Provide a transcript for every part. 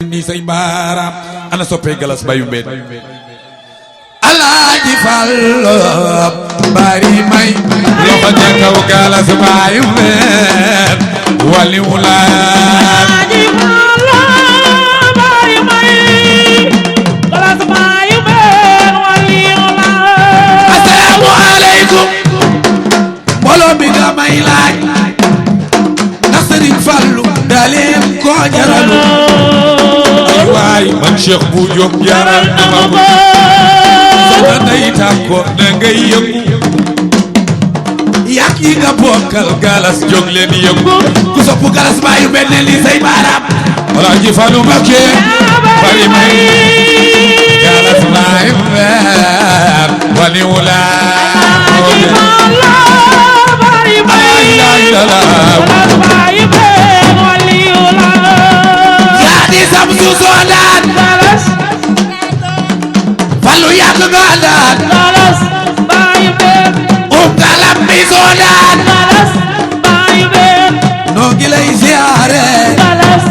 ni say baaraam ana soppee galas bayu mbeen Alaaji Fallu bari may loxo ca kaw galas bayu mbeen wali wulaan Alaaji Fallu bari may galas bayu mbeen wali wulaan Assalaamu aleykum mbooloo mi nga may laaj ndax Sëriñ Fallu daleen ko jaralu waay man Cheikh bu Diop jaral na ma ko soxna day tàkko da ngay yëngu yàq yi nga bokkal galas jóg leen yëngu ku sopp galas bàyyi mel ne li say baaraam Alaaji Fallu Mbakke bari may galas bàyyi weer wali wulaa bari may galas bàyyi weer wali wulaa di Samsu Soodaan galas Fallu yàgg nga daan galas bàyyi been galam bi Soodaan galas bàyyi been noo ngi lay siyaare galas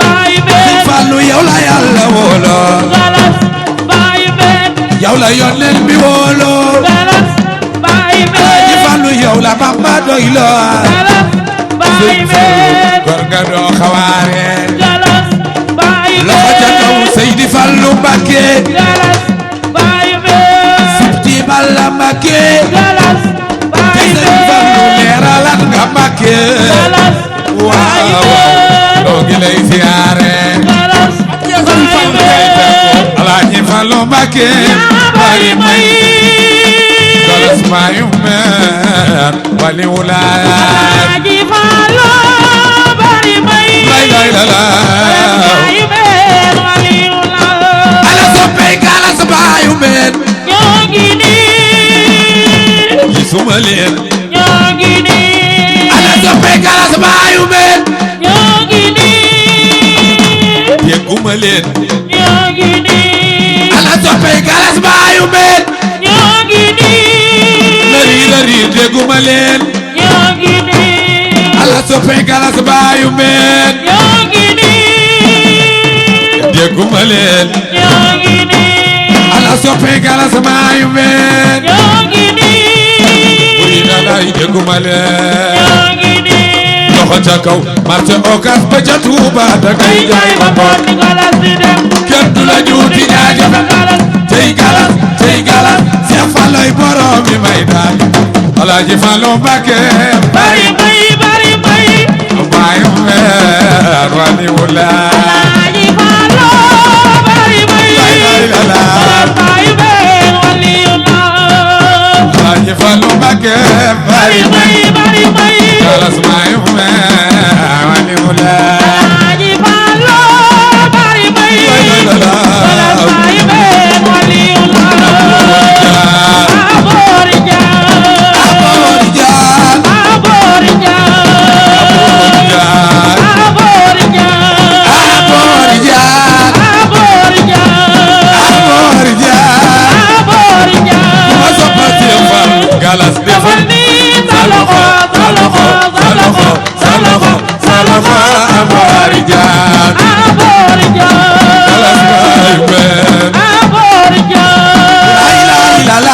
bàyyi been Fallu yow la Yàlla wóolo galas bàyyi been yow la Yonent bi wóolo galas bàyyi been Fallu yow la Bamba doylo galas bàyyi been gor nga doo xawaare loxo ca kaw Seydi Fallu Mbakke galas bàyyi been sibti Balla Mbakke galas bàyyi been Fallu leeralan nga Mbakke galas bàyyi been noo ngi lay siyaare galas bàyyi been Alaaji Fallu Mbakke bari may galas bàyyi been wali wulaaya Alaaji Fallu bari may lay la la baayu mbeen ñoo ngi nii gisuma leen ñoo ngi nii ana soppe galas baayu mbeen ñoo ngi nii dégguma leen ñoo ngi nii ana soppe galas baayu mbeen ñoo ngi nii lari dégguma leen ñoo ngi nii ana soppe galas baayu mbeen ñoo ngi nii dégguma leen ñoo ngi nii ala soppe galas baayu mbeen ñoo ngi nii buri na lay dégguma leen ñoo ngi nii loxo ca kaw marché Ocass ba ca Touba da ngay jaay ma bon galas di dem kenn du la juuti jaajëf tey galas Seex Falluy borom mi may daal Alaaji Fallu Mbakke bari may baayu mbeen wali wulaa Alaaji Fallu bari may baayu mbeen wali wulaa Alaaji Fallu Mbakke bari may galas baayu mbeen wali wulaa Alaaji Fallu bari may galas baayu mbeen wali wulaa aboori galas defal ni sa loxo aboori jaan galas baayu mbeen la